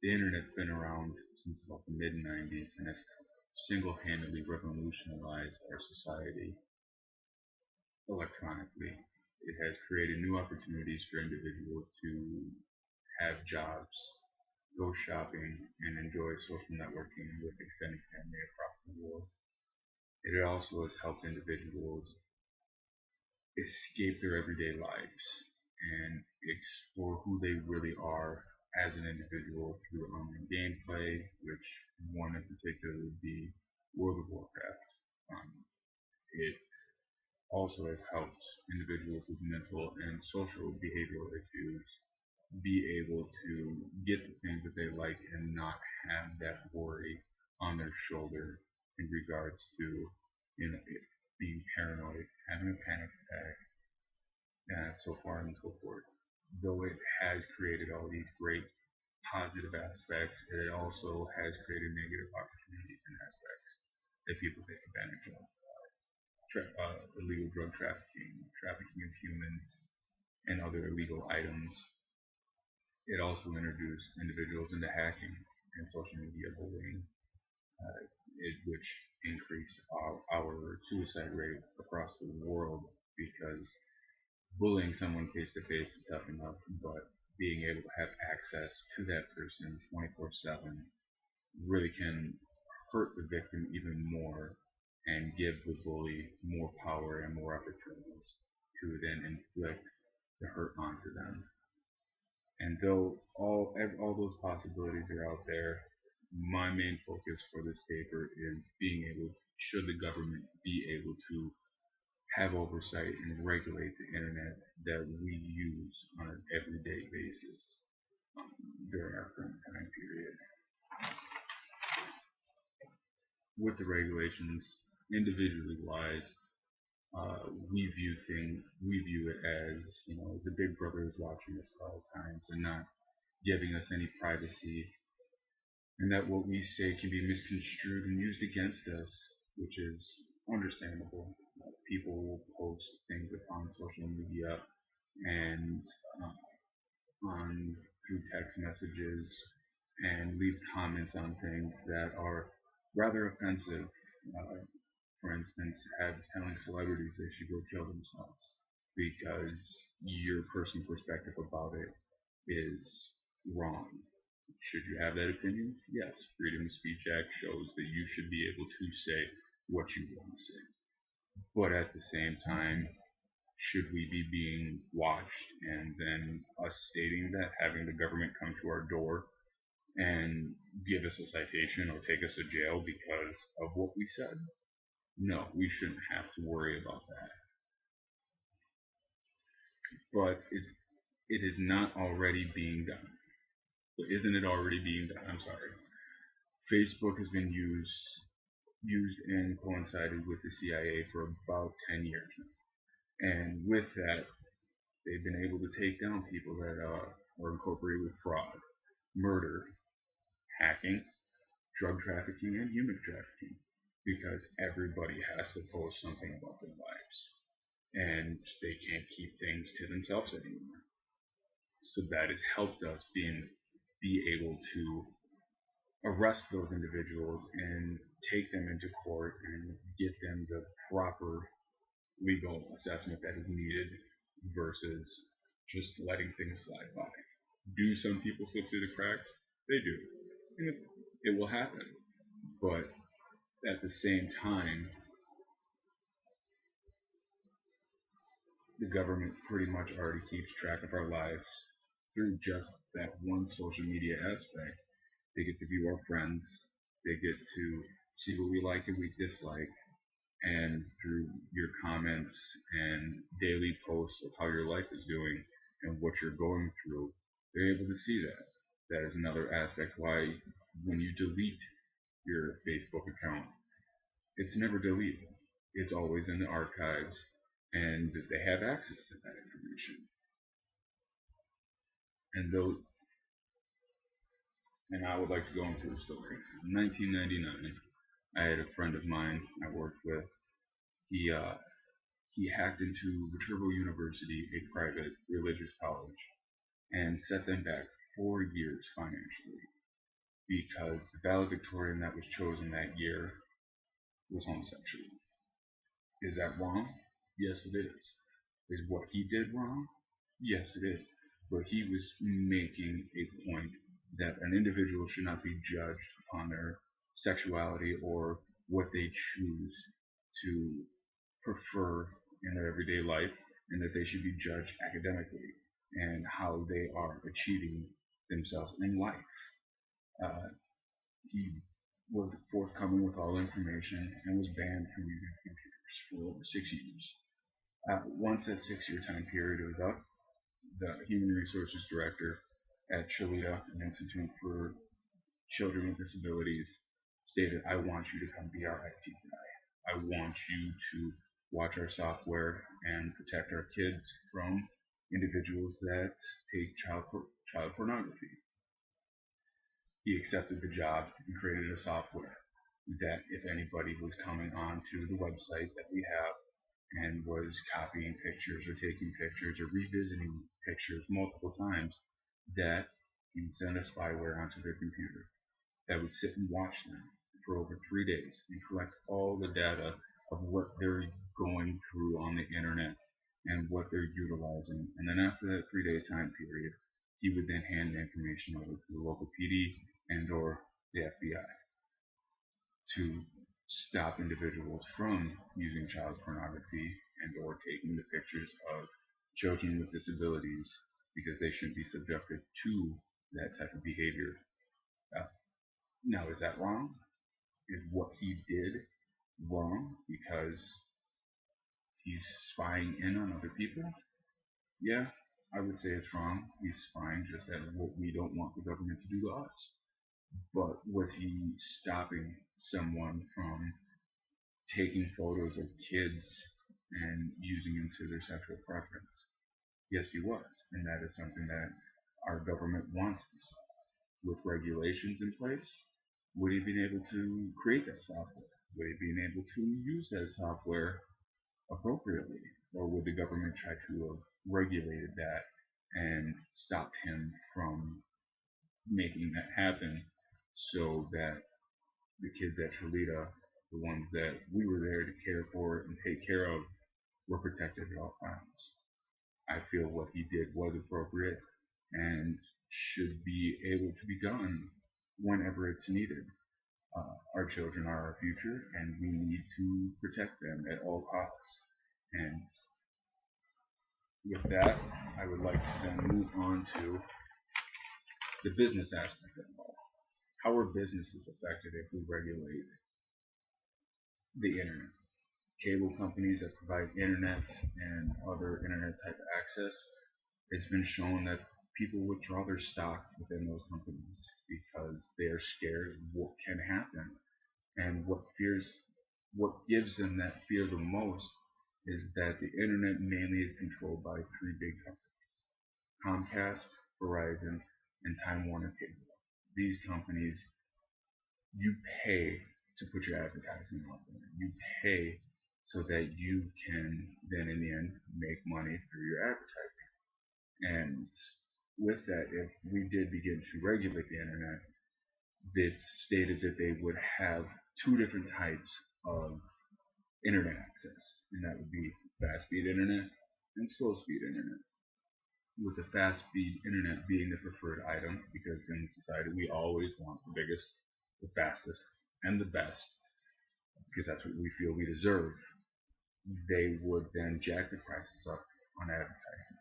The internet's been around since about the mid 90s and has single-handedly revolutionized our society electronically. It has created new opportunities for individuals to have jobs, go shopping, and enjoy social networking with extended family across the world. It also has helped individuals escape their everyday lives and explore who they really are as an individual through online gameplay, which one in particular would be World of Warcraft. Um, it also has helped individuals with mental and social behavioral issues be able to get the things that they like and not have that worry on their shoulder in regards to being paranoid, having a panic attack, and so far and so forth. Though it has created all these great positive aspects, it also has created negative opportunities and aspects that people take advantage of. Illegal drug trafficking, trafficking of humans, and other illegal items. It also introduced individuals into hacking and social media bullying, which increased our suicide rate across the world because bullying someone face to face is tough enough, but being able to have access to that person 24/7 really can hurt the victim even more and give the bully more power and more opportunities to then inflict the hurt onto them. And though all those possibilities are out there, my main focus for this paper is being able, should the government be able to have oversight and regulate the internet that we use on an everyday basis um, during our current time period. With the regulations, individually wise, we view it as, the big brother is watching us at all times and not giving us any privacy, and that what we say can be misconstrued and used against us, which is understandable. People will post things upon social media and on through text messages and leave comments on things that are rather offensive. Uh, for instance, telling celebrities they should go kill themselves because your personal perspective about it is wrong. Should you have that opinion? Yes. Freedom of Speech Act shows that you should be able to say what you want to say. But at the same time, should we be being watched and then us stating that, having the government come to our door and give us a citation or take us to jail because of what we said? No, we shouldn't have to worry about that. But it is not already being done. But isn't it already being done? I'm sorry. Facebook has been used and coincided with the CIA for about 10 years now. And with that, they've been able to take down people that are incorporated with fraud, murder, hacking, drug trafficking, and human trafficking because everybody has to post something about their lives. And they can't keep things to themselves anymore. So that has helped us be able to arrest those individuals and take them into court and get them the proper legal assessment that is needed versus just letting things slide by. Do some people slip through the cracks? They do. And it will happen. But at the same time, the government pretty much already keeps track of our lives through just that one social media aspect. They get to view our friends, they get to see what we like and we dislike, and through your comments and daily posts of how your life is doing and what you're going through, they're able to see that. That is another aspect why when you delete your Facebook account, it's never deleted. It's always in the archives, and they have access to that information. And those, and I would like to go into a story. In 1999, I had a friend of mine I worked with. He hacked into Viterbo University, a private religious college, and set them back 4 years financially. because the valedictorian that was chosen that year was homosexual. Is that wrong? Yes, it is. Is what he did wrong? Yes, it is. But he was making a point that an individual should not be judged upon their sexuality or what they choose to prefer in their everyday life, and that they should be judged academically and how they are achieving themselves in life. Uh, he was forthcoming with all information and was banned from using computers for over 6 years. Once that 6 year time period was up, the Human Resources Director at Shalita, an Institute for Children with Disabilities, stated, I want you to come be our IT guy. I want you to watch our software and protect our kids from individuals that take child pornography. He accepted the job and created a software that if anybody was coming onto the website that we have and was copying pictures or taking pictures or revisiting pictures multiple times, that he would send a spyware onto their computer that would sit and watch them for over 3 days and collect all the data of what they're going through on the internet and what they're utilizing. And then after that 3 day time period, he would then hand the information over to the local PD and or the FBI to stop individuals from using child pornography and or taking the pictures of children with disabilities because they shouldn't be subjected to that type of behavior. Now, is that wrong? Is what he did wrong because he's spying in on other people? Yeah, I would say it's wrong. He's spying just as what we don't want the government to do to us. But was he stopping someone from taking photos of kids and using them to their sexual preference? Yes, he was. And that is something that our government wants to stop. With regulations in place, would he have been able to create that software? Would he have been able to use that software appropriately? Or would the government try to have regulated that and stopped him from making that happen so that the kids at Shalita, the ones that we were there to care for and take care of, were protected at all times? I feel what he did was appropriate and should be able to be done whenever it's needed. Our children are our future, and we need to protect them at all costs. And with that, I would like to then move on to the business aspect of it all. How are businesses affected if we regulate the internet? Cable companies that provide internet and other internet type access, it's been shown that people withdraw their stock within those companies because they are scared of what can happen. And what gives them that fear the most is that the internet mainly is controlled by three big companies: Comcast, Verizon, and Time Warner Cable. These companies, you pay to put your advertisement out there. You pay so that you can then in the end make money through your advertising. And with that, if we did begin to regulate the internet, it's stated that they would have two different types of internet access, and that would be fast speed internet and slow speed internet. With the fast speed internet being the preferred item, because in society we always want the biggest, the fastest, and the best, because that's what we feel we deserve, they would then jack the prices up on advertising.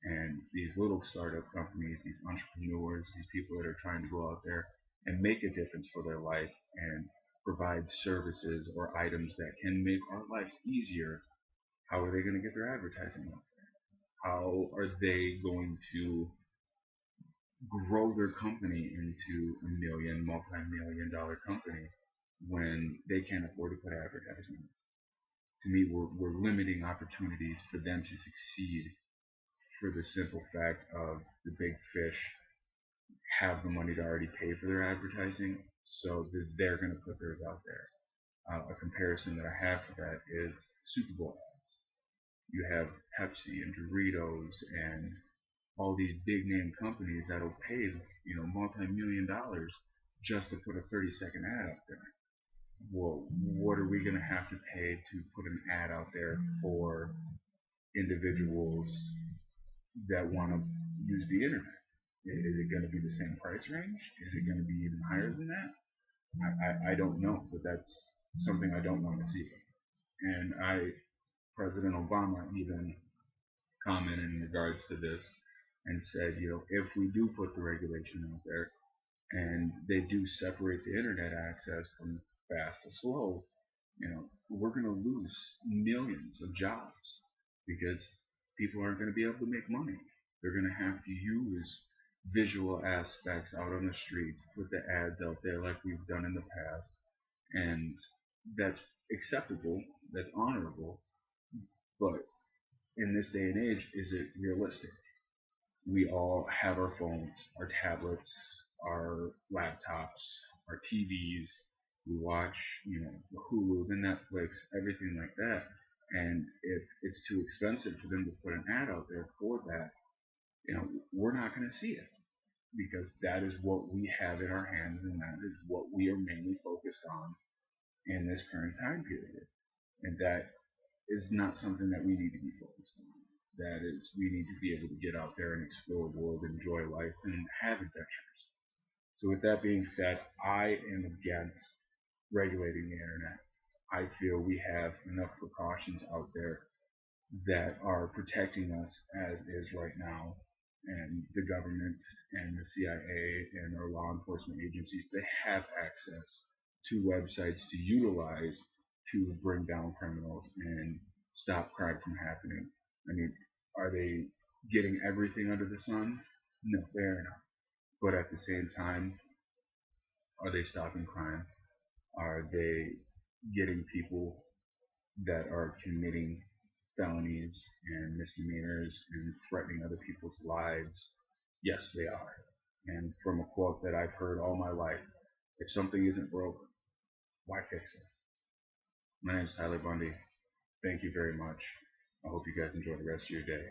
And these little startup companies, these entrepreneurs, these people that are trying to go out there and make a difference for their life and provide services or items that can make our lives easier, how are they going to get their advertising out there? How are they going to grow their company into a million, multi-million dollar company when they can't afford to put advertising? To me, we're limiting opportunities for them to succeed for the simple fact of the big fish have the money to already pay for their advertising, so they're going to put theirs out there. A comparison that I have for that is Super Bowl ads. You have Pepsi and Doritos and all these big name companies that'll pay multi-million dollars just to put a 30-second ad out there. Well, what are we going to have to pay to put an ad out there for individuals that want to use the internet? Is it going to be the same price range? Is it going to be even higher than that? I don't know, but that's something I don't want to see. And President Obama even commented in regards to this and said, if we do put the regulation out there and they do separate the internet access from fast to slow, we're going to lose millions of jobs because people aren't going to be able to make money. They're going to have to use visual aspects out on the streets, put the ads out there like we've done in the past, and that's acceptable, that's honorable, but in this day and age, is it realistic? We all have our phones, our tablets, our laptops, our TVs. We watch, Hulu, the Netflix, everything like that. And if it's too expensive for them to put an ad out there for that, we're not going to see it because that is what we have in our hands and that is what we are mainly focused on in this current time period. And that is not something that we need to be focused on. That is, we need to be able to get out there and explore the world, enjoy life, and have adventures. So with that being said, I am against regulating the internet. I feel we have enough precautions out there that are protecting us as is right now. And the government and the CIA and our law enforcement agencies, they have access to websites to utilize to bring down criminals and stop crime from happening. I mean, are they getting everything under the sun? No, they are not. But at the same time, are they stopping crime? Are they getting people that are committing felonies and misdemeanors and threatening other people's lives? Yes, they are. And from a quote that I've heard all my life, if something isn't broke, why fix it? My name is Tyler Bundy. Thank you very much. I hope you guys enjoy the rest of your day.